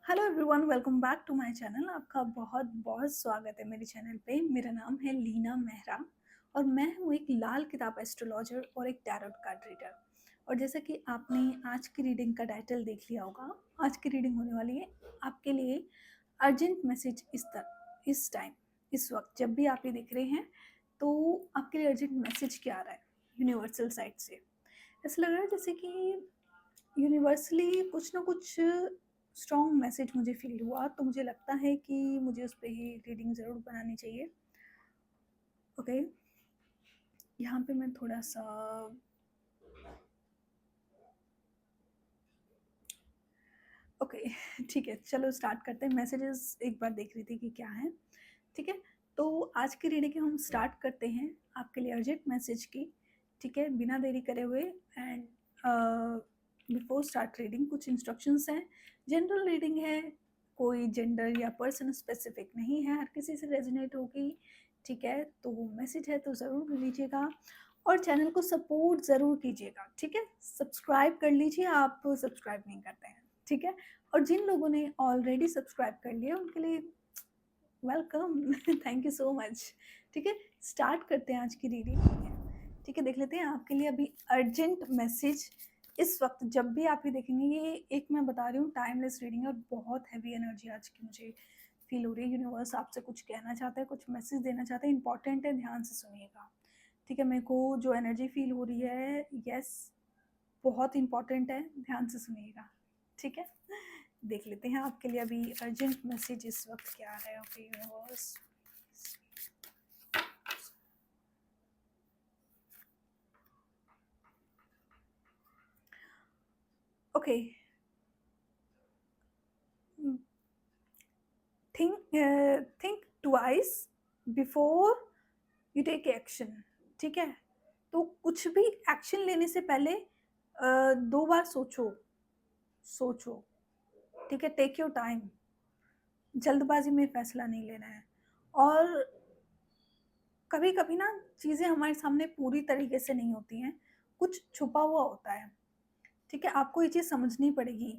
Hello everyone, welcome back to my channel. आपका बहुत बहुत स्वागत है मेरे चैनल पे। मेरा नाम है लीना मेहरा और मैं हूँ एक लाल किताब एस्ट्रोलॉजर और एक टैरोट कार्ड रीडर। और जैसा कि आपने आज की रीडिंग का टाइटल देख लिया होगा, आज की रीडिंग होने वाली है आपके लिए अर्जेंट मैसेज। इस टाइम, इस वक्त जब भी आप ये देख रहे हैं तो आपके लिए अर्जेंट मैसेज क्या आ रहा है यूनिवर्सल साइड से। ऐसा लग रहा है जैसे कि यूनिवर्सली कुछ ना कुछ स्ट्रॉन्ग मैसेज मुझे फील हुआ, तो मुझे लगता है कि मुझे उस पर ही रीडिंग ज़रूर बनानी चाहिए। ओके, यहाँ पे मैं थोड़ा सा ओके ठीक है, चलो स्टार्ट करते हैं। मैसेजेस एक बार देख रही थी कि क्या है। ठीक है, तो आज की रीडिंग हम स्टार्ट करते हैं आपके लिए अर्जेंट मैसेज की। ठीक है, बिना देरी करे हुए। एंड बिफोर स्टार्ट रीडिंग कुछ इंस्ट्रक्शंस हैं। जनरल रीडिंग है, कोई जेंडर या पर्सन स्पेसिफिक नहीं है, हर किसी से रेजोनेट होगी। ठीक है, तो वो मैसेज है तो ज़रूर लीजिएगा और चैनल को सपोर्ट ज़रूर कीजिएगा। ठीक है, सब्सक्राइब कर लीजिए, आप सब्सक्राइब नहीं करते हैं। ठीक है, और जिन लोगों ने ऑलरेडी सब्सक्राइब कर लिया उनके लिए welcome thank you so much. ठीक है, स्टार्ट करते हैं आज की रीडिंग। ठीक है, देख लेते हैं आपके लिए अभी अर्जेंट मैसेज। इस वक्त जब भी आप ये देखेंगे, ये एक मैं बता रही हूँ टाइमलेस रीडिंग है और बहुत हैवी एनर्जी आज की मुझे फील हो रही है। यूनिवर्स आपसे कुछ कहना चाहता है, कुछ मैसेज देना चाहता है, इंपॉर्टेंट है, ध्यान से सुनिएगा। ठीक है, मेरे को जो एनर्जी फील हो रही है, यस, बहुत इंपॉर्टेंट है, ध्यान से सुनिएगा। ठीक है, देख लेते हैं आपके लिए अभी अर्जेंट मैसेज इस वक्त क्या है। Okay universe, okay, think twice before you take action. ठीक है, तो कुछ भी एक्शन लेने से पहले दो बार सोचो। सोचो, ठीक है, टेक योर टाइम। जल्दबाजी में फैसला नहीं लेना है। और कभी कभी ना चीज़ें हमारे सामने पूरी तरीके से नहीं होती हैं, कुछ छुपा हुआ होता है। ठीक है, आपको ये चीज़ समझनी पड़ेगी।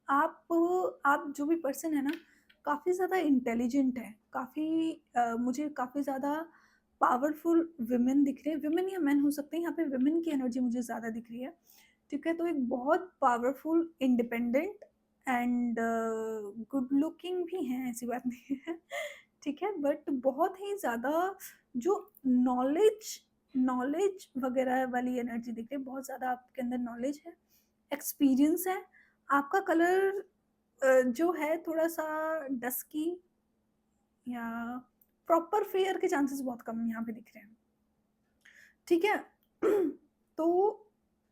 आप जो भी पर्सन है ना, काफ़ी ज़्यादा इंटेलिजेंट है, मुझे काफ़ी ज़्यादा पावरफुल विमेन दिख रहे हैं। विमेन या मैन हो सकते हैं, यहाँ पे विमेन की एनर्जी मुझे ज़्यादा दिख रही है। ठीक है, तो एक बहुत powerful, independent and good looking भी हैं, ऐसी बात नहीं है। ठीक है, बट बहुत ही ज़्यादा जो नॉलेज नॉलेज वगैरह वाली एनर्जी दिख रही है, बहुत ज़्यादा आपके अंदर नॉलेज है, एक्सपीरियंस है। आपका कलर जो है थोड़ा-सा डस्की या प्रॉपर फेयर के चांसेस बहुत कम यहाँ पे दिख रहे हैं। ठीक है? तो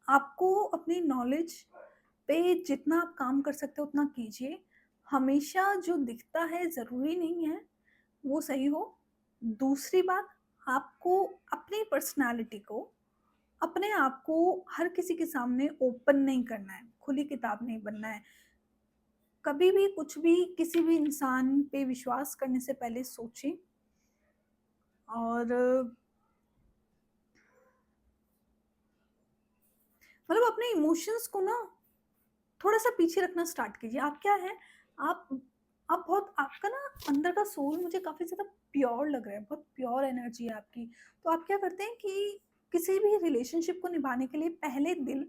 आपको अपनी नॉलेज पे जितना आप काम कर सकते हो उतना कीजिए। हमेशा जो दिखता है ज़रूरी नहीं है वो सही हो। दूसरी बात, आपको अपनी पर्सनैलिटी को, अपने आप को हर किसी के सामने ओपन नहीं करना है, खुली किताब नहीं बनना है। कभी भी कुछ भी किसी भी इंसान पे विश्वास करने से पहले सोचें और मतलब अपने इमोशंस को ना थोड़ा-सा पीछे रखना स्टार्ट कीजिए। आप क्या हैं, आप आप बहुत, आपका ना अंदर का सोल मुझे काफ़ी ज़्यादा प्योर लग रहा है, बहुत प्योर एनर्जी है आपकी। तो आप क्या करते हैं कि किसी भी रिलेशनशिप को निभाने के लिए पहले दिल,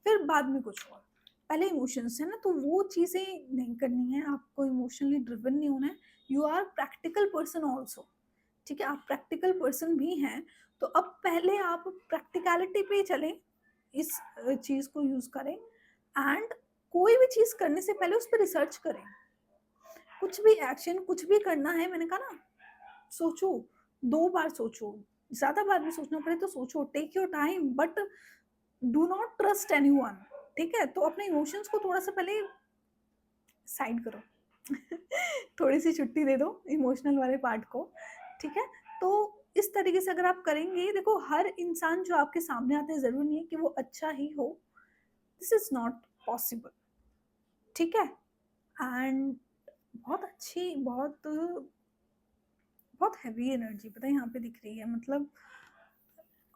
फिर बाद में कुछ और। पहले इमोशंस है ना, तो वो चीज़ें नहीं करनी है, आपको इमोशनली ड्रिवन नहीं होना है। You are practical person also. ठीक है, आप प्रैक्टिकल पर्सन भी हैं, तो अब पहले आप प्रैक्टिकैलिटी पे चलें, इस चीज़ को यूज़ करें। एंड कोई भी चीज़ करने से पहले उस पे रिसर्च करें। कुछ भी एक्शन, कुछ भी करना है, मैंने कहा ना, सोचो, 2 बार सोचो, ज़्यादा बार भी सोचना पड़े तो सोचो, take your time, but do not trust anyone. ठीक है? तो अपने इमोशंस को थोड़ा-सा पहले साइड करो। थोड़ी-सी छुट्टी दे दो इमोशनल वाले पार्ट को। ठीक है? तो इस तरीके से अगर आप करेंगे, देखो हर इंसान जो आपके सामने आता है ज़रूरी नहीं है कि वो अच्छा ही हो। This is not possible. ठीक है? एंड बहुत अच्छी, बहुत हेवी एनर्जी पता है यहाँ पे दिख रही है, मतलब।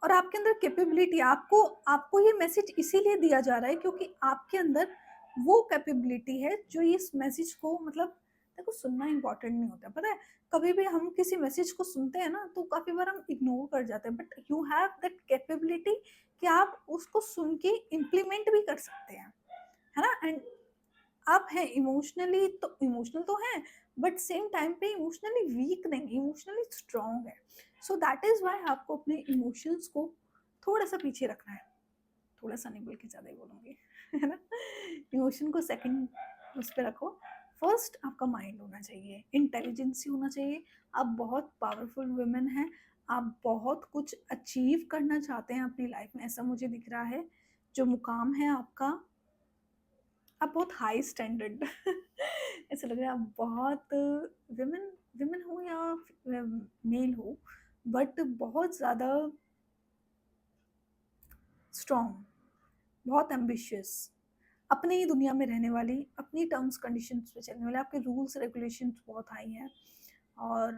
और आपके अंदर कैपेबिलिटी, आपको आपको ये मैसेज इसीलिए दिया जा रहा है क्योंकि आपके अंदर वो कैपेबिलिटी है जो इस मैसेज को मतलब देखो सुनना इम्पोर्टेंट नहीं होता, पता है? कभी भी हम किसी मैसेज को सुनते हैं ना, तो काफ़ी बार हम इग्नोर कर जाते हैं, but you have that capability कि आप उसको सुन के इम्प्लीमेंट भी कर सकते हैं, है ना? एंड आप हैं इमोशनली, तो इमोशनल तो हैं, बट सेम टाइम पे इमोशनली वीक नहीं, इमोशनली स्ट्रांग है। सो दैट इज़ व्हाई आपको अपने इमोशंस को थोड़ा-सा पीछे रखना है। थोड़ा-सा नहीं बल्कि ज़्यादा ही बोलूँगी, है ना? इमोशन को सेकंड उस पे रखो। फर्स्ट आपका माइंड होना चाहिए, इंटेलिजेंसी होना चाहिए। आप बहुत पावरफुल वुमन हैं, आप बहुत कुछ अचीव करना चाहते हैं अपनी लाइफ में, ऐसा मुझे दिख रहा है। जो मुकाम है आपका, आप बहुत हाई स्टैंडर्ड ऐसा लग रहा है आप बहुत वुमेन वुमेन हो या मेल हो, बट बहुत ज़्यादा स्ट्रॉन्ग, बहुत एम्बिशियस, अपनी ही दुनिया में रहने वाली, अपनी टर्म्स कंडीशंस पे चलने वाले, आपके रूल्स रेगुलेशंस बहुत हाई हैं। और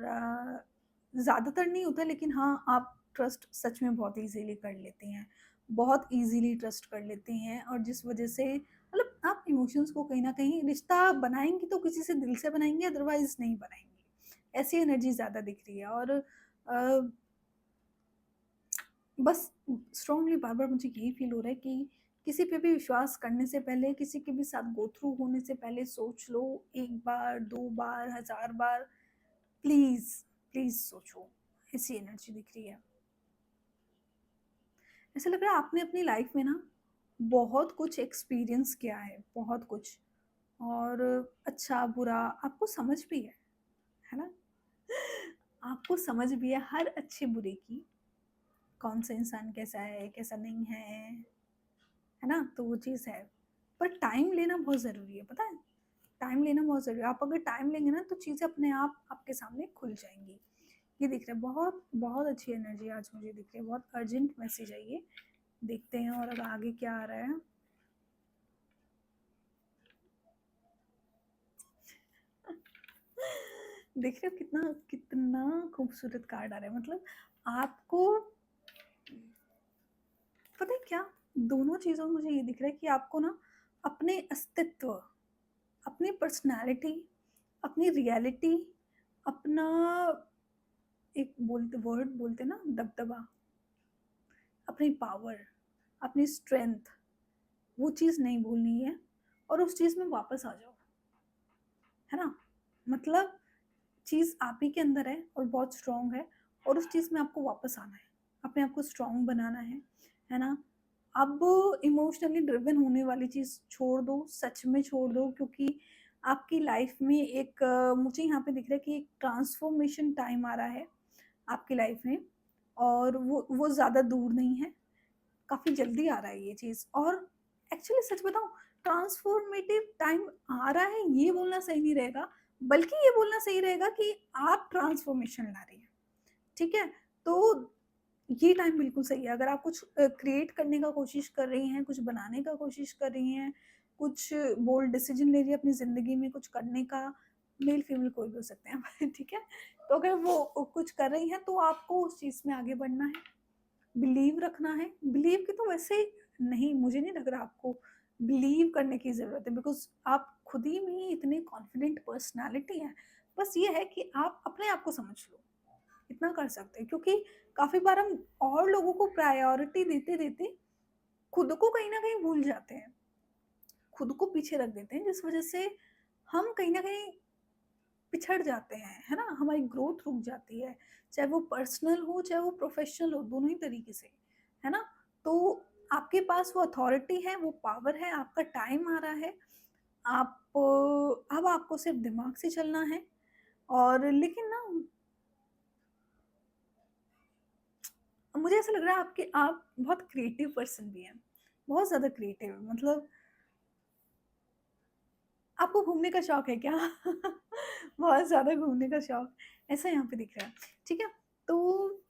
ज़्यादातर नहीं होता, लेकिन हाँ, आप ट्रस्ट सच में बहुत ईज़िली कर लेती हैं, बहुत ईज़िली ट्रस्ट कर लेती हैं, और जिस वजह से मतलब आप इमोशंस को कहीं न कहीं रिश्ता बनाएँगी तो किसी से दिल से बनाएँगी, अदरवाइज़ नहीं बनाएँगी। ऐसी एनर्जी ज़्यादा दिख रही है। और बस स्ट्रांगली बार-बार मुझे यही फ़ील हो रहा है कि किसी पे भी विश्वास करने से पहले, किसी के भी साथ गो थ्रू होने से पहले सोच लो 1 बार, 2 बार, 1000 बार, प्लीज़, प्लीज़ सोचो। ऐसी एनर्जी दिख रही है। ऐसा लग रहा है आपने अपनी लाइफ़ में ना बहुत कुछ एक्सपीरियंस किया है, बहुत कुछ, और अच्छा, बुरा आपको समझ भी है ना? आपको समझ भी है हर अच्छे-बुरे की, कौन-सा इंसान कैसा है, कैसा नहीं है ना? तो वो चीज़ है। पर टाइम लेना बहुत ज़रूरी है, पता है? टाइम लेना बहुत ज़रूरी है। आप अगर टाइम लेंगे ना, तो चीज़ें अपने आप आपके सामने खुल जाएँगी। ये दिख रहा है, बहुत बहुत अच्छी एनर्जी आज मुझे दिख रही है, बहुत अर्जेंट मैसेज है ये। देखते हैं और अब आगे क्या आ रहा है। देख रहे हो कितना कितना खूबसूरत कार्ड आ रहा है, मतलब आपको पता है क्या? दोनों चीज़ों में मुझे ये दिख रहा है कि आपको ना अपने अस्तित्व, अपनी पर्सनैलिटी, अपनी रियलिटी, अपना एक बोलते वर्ड बोलते हैं ना, दबदबा, अपनी पावर, अपनी स्ट्रेंथ, वो चीज़ नहीं भूलनी है, और उस चीज़ में वापस आ जाओ, है ना? मतलब चीज़ आप ही के अंदर है और बहुत स्ट्रॉन्ग है, और उस चीज़ में आपको वापस आना है, अपने आप को स्ट्रॉन्ग बनाना है ना? अब इमोशनली ड्रिवन होने वाली चीज़ छोड़ दो, सच में छोड़ दो, क्योंकि आपकी लाइफ में एक मुझे यहाँ पे दिख रहा है कि एक ट्रांसफॉर्मेशन टाइम आ रहा है आपकी लाइफ में, और वो ज़्यादा दूर नहीं है, काफ़ी जल्दी आ रहा है ये चीज़। और एक्चुअली सच बताऊँ, ट्रांसफॉर्मेटिव टाइम आ रहा है ये बोलना सही नहीं रहेगा, बल्कि ये बोलना सही रहेगा कि आप ट्रांसफॉर्मेशन ला रही हैं, ठीक है? तो ये टाइम बिल्कुल सही है। अगर आप कुछ क्रिएट करने का कोशिश कर रही हैं, कुछ बनाने का कोशिश कर रही हैं, कुछ बोल्ड डिसीज़न ले रही हैं अपनी ज़िंदगी में कुछ करने का, मेल फीमेल कोई भी हो सकते हैं, ठीक है? तो अगर वो कुछ कर रही हैं, तो आपको उस चीज़ में आगे बढ़ना है, बिलीव रखना है। बिलीव की तो वैसे नहीं, मुझे नहीं लग रहा आपको बिलीव करने की ज़रूरत है, बिकॉज़ आप खुद ही में इतने कॉन्फिडेंट पर्सनैलिटी हैं। बस ये है कि आप अपने आप को समझ लो, इतना कर सकते हैं, क्योंकि काफ़ी बार हम और लोगों को प्रायोरिटी देते-देते खुद को कहीं न कहीं भूल जाते हैं, खुद को पीछे रख देते हैं, जिस वज़ह से हम कहीं न कहीं पिछड़ जाते हैं, है ना? हमारी ग्रोथ रुक जाती है, चाहे वो पर्सनल हो, चाहे वो प्रोफ़ेशनल हो, दोनों ही तरीके से, है ना? तो आपके पास वो अथॉरिटी है, वो पावर है, आपका टाइम आ रहा है, आप अब आपको सिर्फ़ दिमाग से चलना है। और लेकिन ना मुझे ऐसा लग रहा है आपके आप बहुत क्रिएटिव पर्सन भी हैं, बहुत ज़्यादा क्रिएटिव, मतलब आपको घूमने का शौक है क्या? बहुत ज़्यादा घूमने का शौक, ऐसा यहाँ पे दिख रहा है, ठीक है? तो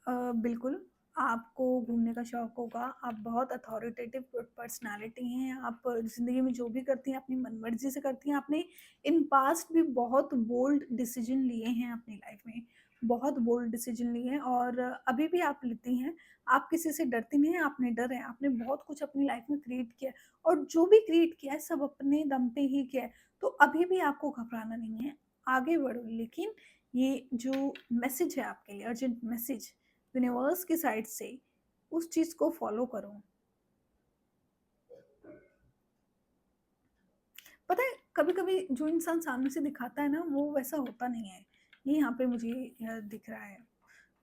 बिल्कुल, आपको घूमने का शौक होगा, आप बहुत अथॉरिटेटिव पर्सनैलिटी हैं, आप ज़िंदगी में जो भी करती हैं अपनी मनमर्ज़ी से करती हैं, आपने इन पास्ट भी बहुत बोल्ड डिसीज़न लिए हैं अपनी लाइफ़ में, बहुत बोल्ड डिसीजन लिए हैं और अभी भी आप लेती हैं। आप किसी से डरती नहीं हैं, आप निडर हैं। आपने बहुत कुछ अपनी लाइफ में क्रिएट किया है और जो भी क्रिएट किया है सब अपने दम पे ही किया है। तो अभी भी आपको घबराना नहीं है, आगे बढ़ो। लेकिन ये जो मैसेज है आपके लिए, अर्जेंट मैसेज यूनिवर्स की साइड से, उस चीज़ को फॉलो करो। पता है कभी-कभी जो इंसान सामने से दिखाता है ना, वो वैसा होता नहीं है। ये यहाँ पे मुझे दिख रहा है।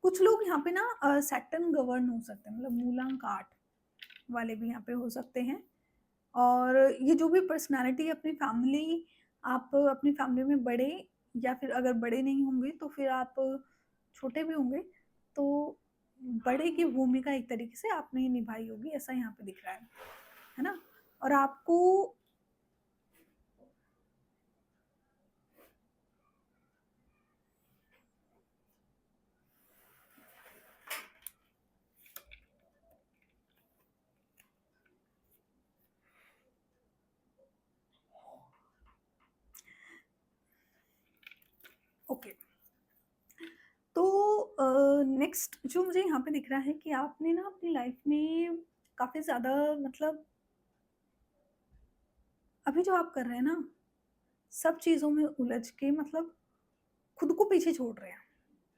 कुछ लोग यहाँ पे ना सैटर्न गवर्न हो सकते हैं, मतलब मूलांक 8 वाले भी यहाँ पे हो सकते हैं। और ये जो भी पर्सनैलिटी अपनी फैमिली, आप अपनी फैमिली में बड़े, या फिर अगर बड़े नहीं होंगे तो फिर आप छोटे भी होंगे, तो बड़े की भूमिका एक तरीके से आपने निभाई होगी, ऐसा यहाँ पे दिख रहा है ना? और आपको ओके। तो नेक्स्ट जो मुझे यहाँ पे दिख रहा है कि आपने ना अपनी लाइफ में काफ़ी ज़्यादा, मतलब अभी जो आप कर रहे हैं ना, सब चीज़ों में उलझ के, मतलब खुद को पीछे छोड़ रहे हैं।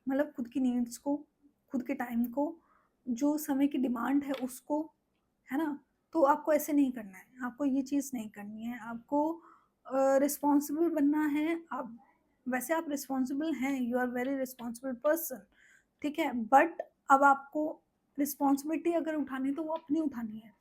मतलब खुद की नीड्स को, खुद के टाइम को, जो समय की डिमांड है उसको, है ना? तो आपको ऐसे नहीं करना है, आपको ये चीज़ नहीं करनी है, आपको रिस्पॉन्सिबल बनना है। आप वैसे आप रिस्पॉन्सिबल हैं, you are very responsible person, ठीक है? बट अब आपको रिस्पॉन्सिबिलिटी अगर उठानी है तो वो अपनी उठानी है।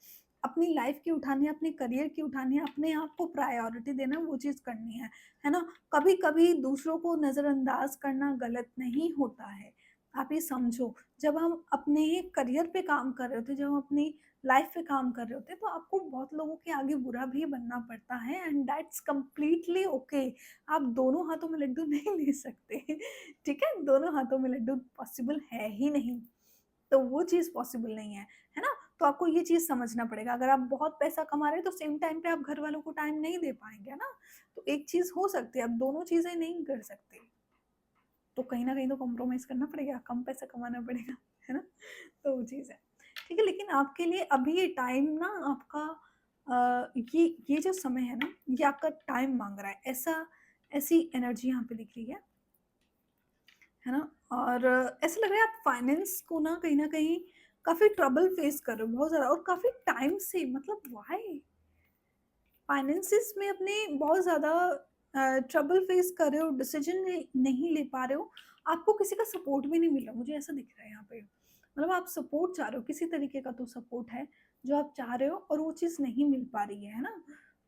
अपनी लाइफ़ की उठानी है, अपने करियर की उठानी है, अपने आप को प्रायोरिटी देना, वो चीज़ करनी है ना? कभी-कभी दूसरों को नज़रअंदाज करना गलत नहीं होता है। आप ये समझो, जब हम अपने करियर पे काम कर रहे होते हैं, जब हम अपनी लाइफ़ पे काम कर रहे होते हैं, तो आपको बहुत लोगों के आगे बुरा भी बनना पड़ता है एंड दैट्स कंप्लीटली ओके। आप दोनों हाथों में लड्डू नहीं ले सकते, ठीक है? दोनों हाथों में लड्डू पॉसिबल है ही नहीं। तो वो चीज़ पॉसिबल नहीं है ना? तो आपको ये चीज़ समझना पड़ेगा। अगर आप बहुत पैसा कमा रहे हैं तो सेम टाइम पे आप घर वालों को टाइम नहीं दे पाएँगे, है ना? तो एक चीज़ हो सकती है, आप दोनों चीज़ें नहीं कर सकते। तो कहीं न कहीं तो कॉम्प्रोमाइज़ करना पड़ेगा, कम पैसा कमाना पड़ेगा, है ना? तो वो चीज़ है। ठीक है, लेकिन आपके लिए अभी ये टाइम ना आपका ये जो समय है ना, ये आपका टाइम माँग रहा है। ऐसी एनर्जी यहाँ पे दिख रही है ना? और ऐसा लग रहा है आप फाइनेंस को ना कहीं न कहीं काफ़ी ट्रबल फेस कर रहे हो, बहुत ज़्यादा और काफ़ी टाइम से, मतलब व्हाई? फाइनेंसेस में अपने बहुत ज़्यादा ट्रबल फेस कर रहे हो, डिसीजन नहीं ले पा रहे हो, आपको किसी का सपोर्ट भी नहीं मिल रहा, मुझे ऐसा दिख रहा है यहाँ पे। मतलब आप सपोर्ट चाह रहे हो, किसी तरीके का तो सपोर्ट है, जो आप चाह रहे हो और वो चीज़ नहीं मिल पा रही है ना?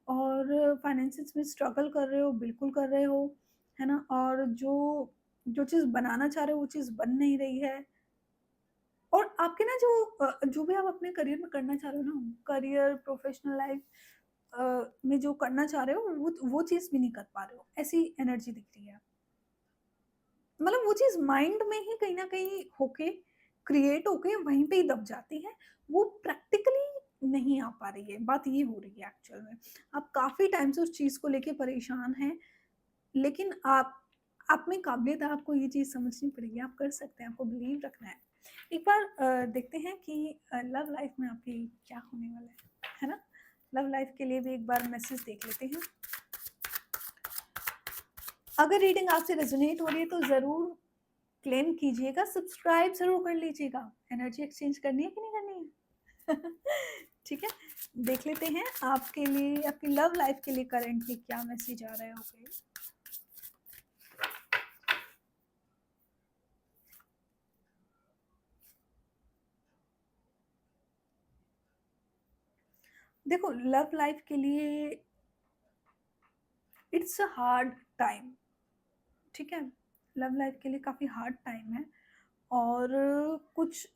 और फाइनेंसेस में स्ट्रगल कर रहे हो, बिल्कुल कर रहे हो, है ना? और जो चीज़ बनाना चाह रहे हो, वो चीज़ बन नहीं रही है। और आपके ना जो भी आप अपने करियर में करना चाह रहे हो ना, करियर, प्रोफेशनल लाइफ में जो करना चाह रहे हो, वो चीज़ भी नहीं कर पा रहे हो, ऐसी एनर्जी दिख रही है। मतलब वो चीज़ माइंड में ही कहीं न कहीं होके, क्रिएट होके वहीं पे ही दब जाती है, वो प्रैक्टिकली नहीं आ पा रही है, बात ये हो रही है एक्चुअल में। आप काफ़ी टाइम से उस चीज़ को लेके परेशान हैं, लेकिन आप में काबिलियत है, आपको ये चीज़ समझनी पड़ेगी, आप कर सकते हैं, आपको बिलीव रखना है। एक बार देखते हैं कि लव लाइफ में आपकी क्या होने वाला है ना? लव लाइफ के लिए भी एक बार मैसेज देख लेते हैं। अगर रीडिंग आपसे रेज़ोनेट हो रही है तो ज़रूर क्लेम कीजिएगा, सब्सक्राइब ज़रूर कर लीजिएगा। एनर्जी एक्सचेंज करनी है कि नहीं करनी है? ठीक है, देख लेते हैं आपके लिए, आपकी लव लाइफ के लिए करंटली क्या मैसेज आ रहा है। ओके, देखो लव लाइफ के लिए इट्स अ हार्ड टाइम, ठीक है? लव लाइफ के लिए काफ़ी हार्ड टाइम है और कुछ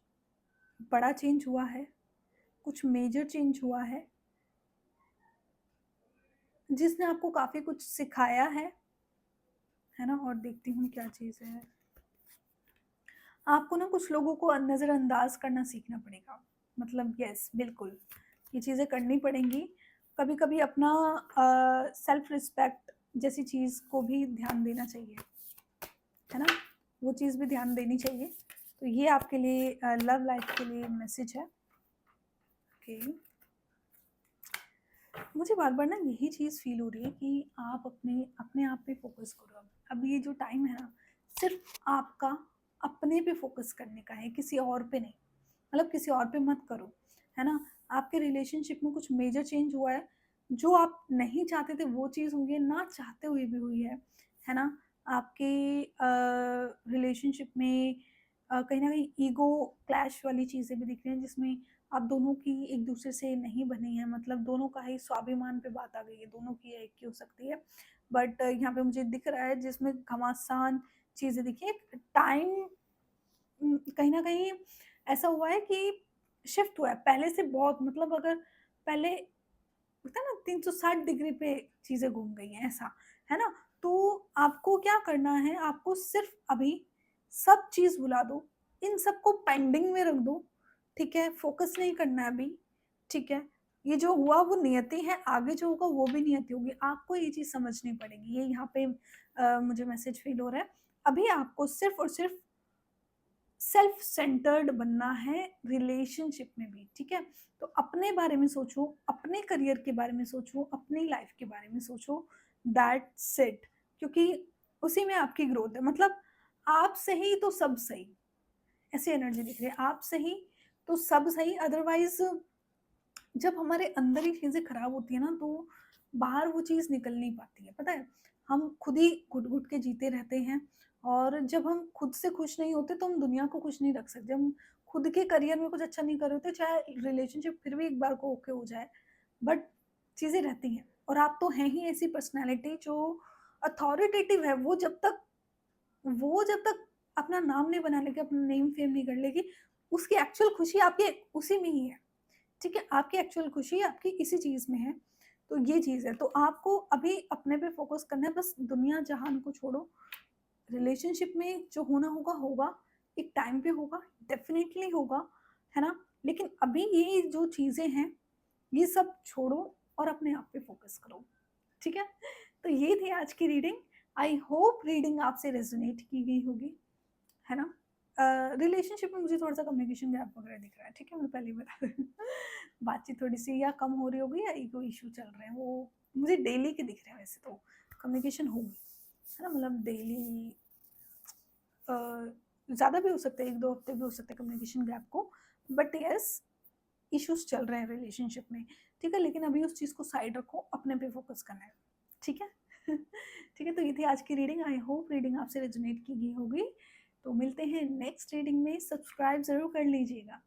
बड़ा चेंज हुआ है, कुछ मेजर चेंज हुआ जिसने आपको काफ़ी कुछ सिखाया है ना? और देखती हूँ क्या चीज़ है। आपको ना कुछ लोगों को नज़रअंदाज करना सीखना पड़ेगा। मतलब यस, बिल्कुल, ये चीज़ें करनी पड़ेंगी। कभी-कभी अपना सेल्फ रिस्पेक्ट जैसी चीज़ को भी ध्यान देना चाहिए, है ना? वो चीज़ भी ध्यान देनी चाहिए। तो ये आपके लिए लव लाइफ के लिए मैसेज है। ओके, मुझे बार-बार ना यही चीज़ फ़ील हो रही है कि आप अपने अपने आप पे फ़ोकस करो अब। अब ये जो टाइम है ना, सिर्फ़ आपका अपने पे फ़ोकस करने का है, किसी और पे नहीं। मतलब किसी और पे मत करो, है ना? आपके रिलेशनशिप में कुछ मेजर चेंज हुआ है, जो आप नहीं चाहते थे वो चीज़ हुई है, ना चाहते हुए भी हुई है ना? आपके रिलेशनशिप में कहीं न कहीं ईगो क्लैश वाली चीज़ें भी दिख रही हैं, जिसमें आप दोनों की एक-दूसरे से नहीं बनी है, मतलब दोनों का ही स्वाभिमान पे बात आ गई है, दोनों की एक की हो सकती है। बट यहाँ पे मुझे दिख रहा है जिसमें घमासान चीज़ें दिखी हैं, टाइम कहीं न कहीं ऐसा हुआ है कि शिफ्ट हुआ है, पहले से बहुत, मतलब अगर पहले होता है ना 360 डिग्री पे चीज़ें घूम गई हैं ऐसा, है ना? तो आपको क्या करना है, आपको सिर्फ़ अभी सब चीज़ भुला दो, इन सबको पेंडिंग में रख दो, ठीक है? फ़ोकस नहीं करना है अभी, ठीक है? ये जो हुआ वो नियति है, आगे जो होगा वो भी नियति होगी, आपको ये चीज़ समझनी पड़ेगी, ये यहाँ पे मुझे मैसेज फ़ील हो रहा है। अभी आपको सिर्फ़ और सिर्फ़ सेल्फ सेंटर्ड बनना है रिलेशनशिप में भी, ठीक है? तो अपने बारे में सोचो, अपने करियर के बारे में सोचो, अपनी लाइफ के बारे में सोचो, दैट्स इट। क्योंकि उसी में आपकी ग्रोथ है, मतलब आप सही तो सब सही, ऐसी एनर्जी दिख रही है। आप सही तो सब सही, अदरवाइज़ जब हमारे अंदर ही चीज़ें खराब होती है ना, तो बाहर वो चीज़ निकल नहीं पाती है, पता है? हम खुद ही घुट-घुट के जीते रहते हैं, और जब हम खुद से खुश नहीं होते, तो हम दुनिया को खुश नहीं रख सकते। हम खुद के करियर में कुछ अच्छा नहीं कर रहे होते, चाहे रिलेशनशिप फिर भी एक बार को ओके हो जाए, बट चीज़ें रहती हैं। और आप तो हैं ही ऐसी पर्सनैलिटी जो अथॉरिटेटिव है, वो जब तक अपना नाम नहीं बना लेगी, अपना नेम फेम नहीं कर लेगी, उसकी एक्चुअल खुशी आपके उसी में ही है। ठीक है? आपकी एक्चुअल खुशी आपकी इसी चीज़ में है, तो ये चीज़ है। तो आपको अभी अपने पे फ़ोकस करना है, बस दुनिया जहान को छोड़ो। रिलेशनशिप में जो होना होगा, होगा, एक टाइम पे होगा, डेफ़िनेटली होगा, है ना? लेकिन अभी ये जो चीज़ें हैं, ये सब छोड़ो और अपने आप पे फ़ोकस करो, ठीक है? तो ये थी आज की रीडिंग। आई होप रीडिंग आपसे रेज़ोनेट की गई होगी। है ना? रिलेशनशिप में मुझे थोड़ा-सा कम्युनिकेशन गैप वगैरह दिख रहा है, ठीक है? मैं पहले ही बता दूँ। बातचीत थोड़ी-सी या कम हो रही होगी या ईगो इश्यू चल रहे हैं, वो मुझे डेली के दिख रहे हैं वैसे तो। कम्युनिकेशन होगी, है ना? मतलब डेली अ, ज़्यादा भी हो सकता है, 1-2 हफ्ते भी हो सकते हैं कम्युनिकेशन गैप को, बट येस, इश्यूज़ चल रहे हैं रिलेशनशिप में, ठीक है? लेकिन अभी उस चीज़ को साइड रखो, अपने पे फ़ोकस करना है, ठीक है? ठीक है, तो ये थी आज की रीडिंग। आई होप रीडिंग आपसे रेज़ोनेट की गई होगी। तो मिलते हैं नेक्स्ट रीडिंग में, सब्सक्राइब ज़रूर कर लीजिएगा।